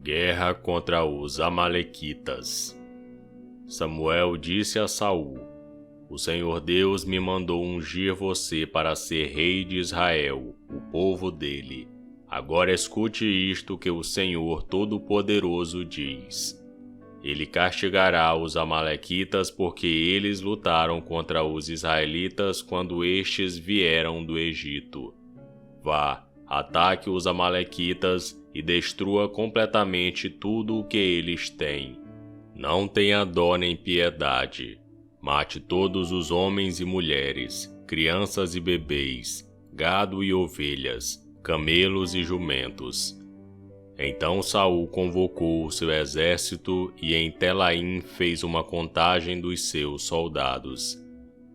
Guerra contra os Amalequitas. Samuel disse a Saul: O Senhor Deus me mandou ungir você para ser rei de Israel, o povo dele. Agora escute isto que o Senhor Todo-Poderoso diz. Ele castigará os Amalequitas porque eles lutaram contra os israelitas quando estes vieram do Egito. Vá, ataque os Amalequitas e destrua completamente tudo o que eles têm. Não tenha dó nem piedade. Mate todos os homens e mulheres, crianças e bebês, gado e ovelhas, camelos e jumentos. Então Saul convocou o seu exército e em Telaim fez uma contagem dos seus soldados.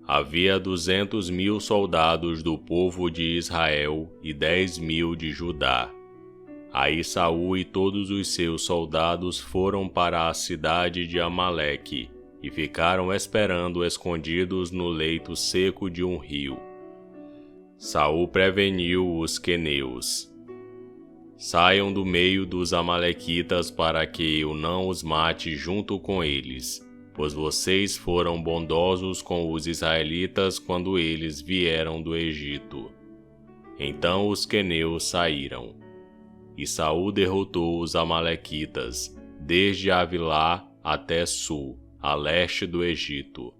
Havia 200.000 soldados do povo de Israel e 10.000 de Judá. Aí Saul e todos os seus soldados foram para a cidade de Amaleque e ficaram esperando escondidos no leito seco de um rio. Saul preveniu os queneus: Saiam do meio dos amalequitas para que eu não os mate junto com eles, pois vocês foram bondosos com os israelitas quando eles vieram do Egito. Então os queneus saíram. E Saul derrotou os amalequitas, desde Avilá até Sul, a leste do Egito.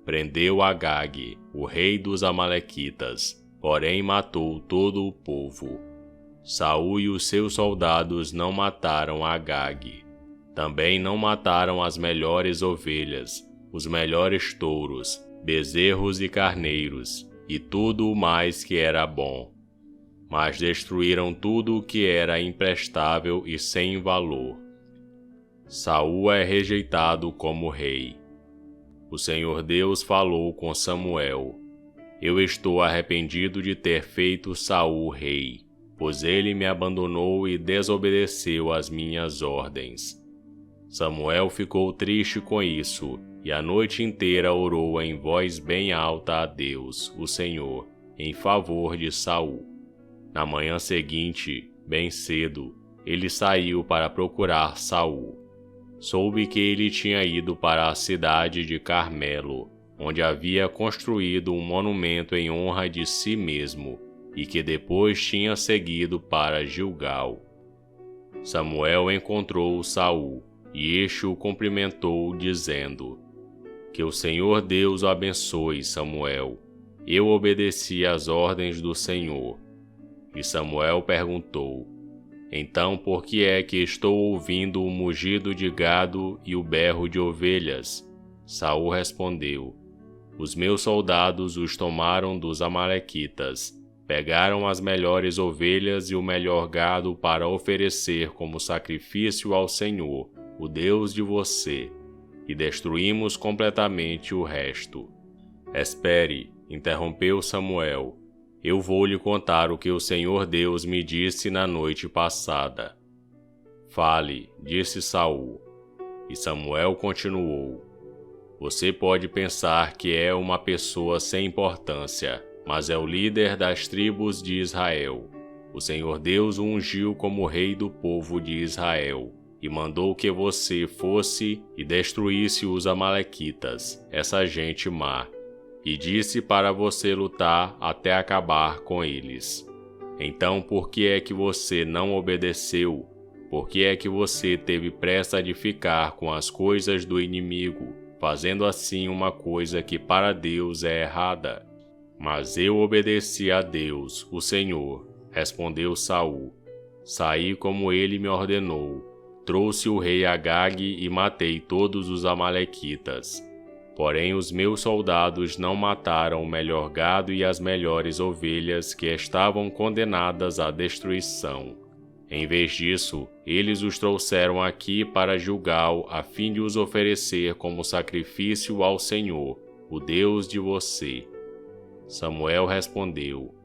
Prendeu Agag, o rei dos amalequitas, porém matou todo o povo. Saul e os seus soldados não mataram Agag. Também não mataram as melhores ovelhas, os melhores touros, bezerros e carneiros, e tudo o mais que era bom. Mas destruíram tudo o que era imprestável e sem valor. Saul é rejeitado como rei. O Senhor Deus falou com Samuel: Eu estou arrependido de ter feito Saul rei, pois ele me abandonou e desobedeceu às minhas ordens. Samuel ficou triste com isso, e a noite inteira orou em voz bem alta a Deus, o Senhor, em favor de Saul. Na manhã seguinte, bem cedo, ele saiu para procurar Saul. Soube que ele tinha ido para a cidade de Carmelo, onde havia construído um monumento em honra de si mesmo, e que depois tinha seguido para Gilgal. Samuel encontrou Saul, e este o cumprimentou, dizendo: Que o Senhor Deus o abençoe, Samuel. Eu obedeci às ordens do Senhor. E Samuel perguntou: Então por que é que estou ouvindo o mugido de gado e o berro de ovelhas? Saul respondeu: Os meus soldados os tomaram dos amalequitas, pegaram as melhores ovelhas e o melhor gado para oferecer como sacrifício ao Senhor, o Deus de você, e destruímos completamente o resto. Espere, interrompeu Samuel. Eu vou lhe contar o que o Senhor Deus me disse na noite passada. Fale, disse Saul. E Samuel continuou: Você pode pensar que é uma pessoa sem importância, mas é o líder das tribos de Israel. O Senhor Deus o ungiu como rei do povo de Israel, e mandou que você fosse e destruísse os amalequitas, essa gente má. E disse para você lutar até acabar com eles. Então por que é que você não obedeceu? Por que é que você teve pressa de ficar com as coisas do inimigo, fazendo assim uma coisa que para Deus é errada? Mas eu obedeci a Deus, o Senhor, respondeu Saul. Saí como ele me ordenou. Trouxe o rei Agag e matei todos os amalequitas. Porém os meus soldados não mataram o melhor gado e as melhores ovelhas que estavam condenadas à destruição. Em vez disso, eles os trouxeram aqui para Gilgal a fim de os oferecer como sacrifício ao Senhor, o Deus de você. Samuel respondeu: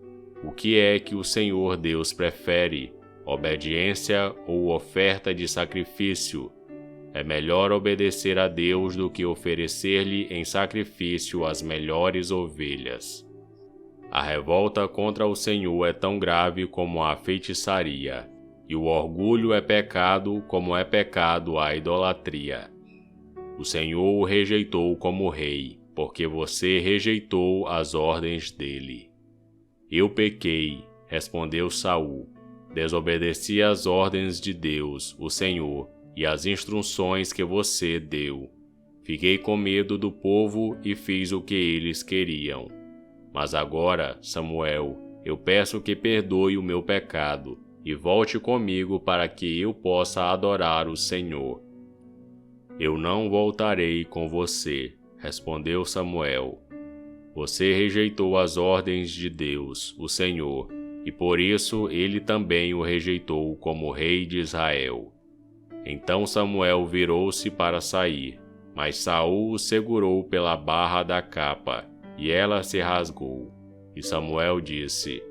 O que é que o Senhor Deus prefere, obediência ou oferta de sacrifício? É melhor obedecer a Deus do que oferecer-lhe em sacrifício as melhores ovelhas. A revolta contra o Senhor é tão grave como a feitiçaria, e o orgulho é pecado como é pecado a idolatria. O Senhor o rejeitou como rei, porque você rejeitou as ordens dele. Eu pequei, respondeu Saul, desobedeci às ordens de Deus, o Senhor, e às instruções que você deu. Fiquei com medo do povo e fiz o que eles queriam. Mas agora, Samuel, eu peço que perdoe o meu pecado e volte comigo para que eu possa adorar o Senhor. Eu não voltarei com você, respondeu Samuel. Você rejeitou as ordens de Deus, o Senhor, e por isso ele também o rejeitou como rei de Israel. Então Samuel virou-se para sair, mas Saul o segurou pela barra da capa, e ela se rasgou. E Samuel disse: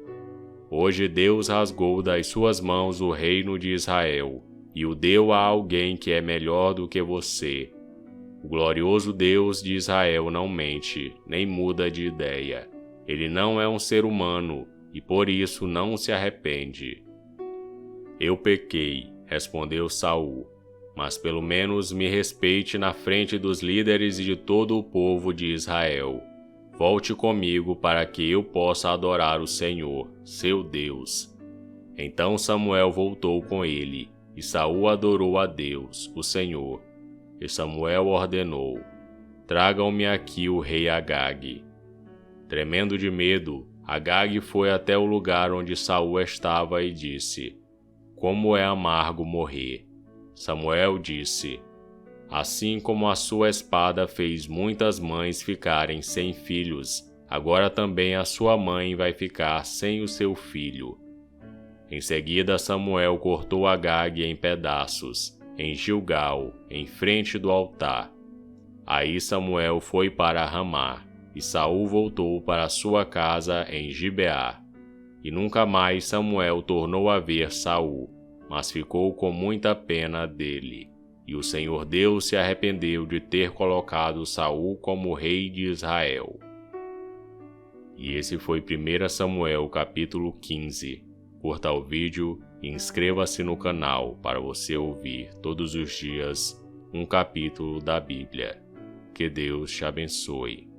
Hoje Deus rasgou das suas mãos o reino de Israel, e o deu a alguém que é melhor do que você. O glorioso Deus de Israel não mente, nem muda de ideia. Ele não é um ser humano, e por isso não se arrepende. Eu pequei, respondeu Saul, mas pelo menos me respeite na frente dos líderes e de todo o povo de Israel. Volte comigo para que eu possa adorar o Senhor, seu Deus. Então Samuel voltou com ele, e Saul adorou a Deus, o Senhor. E Samuel ordenou: Tragam-me aqui o rei Agag. Tremendo de medo, Agag foi até o lugar onde Saul estava e disse: Como é amargo morrer. Samuel disse: Assim como a sua espada fez muitas mães ficarem sem filhos, agora também a sua mãe vai ficar sem o seu filho. Em seguida Samuel cortou Agag em pedaços, em Gilgal, em frente do altar. Aí Samuel foi para Ramá, e Saul voltou para sua casa em Gibeá. E nunca mais Samuel tornou a ver Saul, mas ficou com muita pena dele. E o Senhor Deus se arrependeu de ter colocado Saul como rei de Israel. E esse foi 1 Samuel capítulo 15. Curta o vídeo e inscreva-se no canal para você ouvir todos os dias um capítulo da Bíblia. Que Deus te abençoe.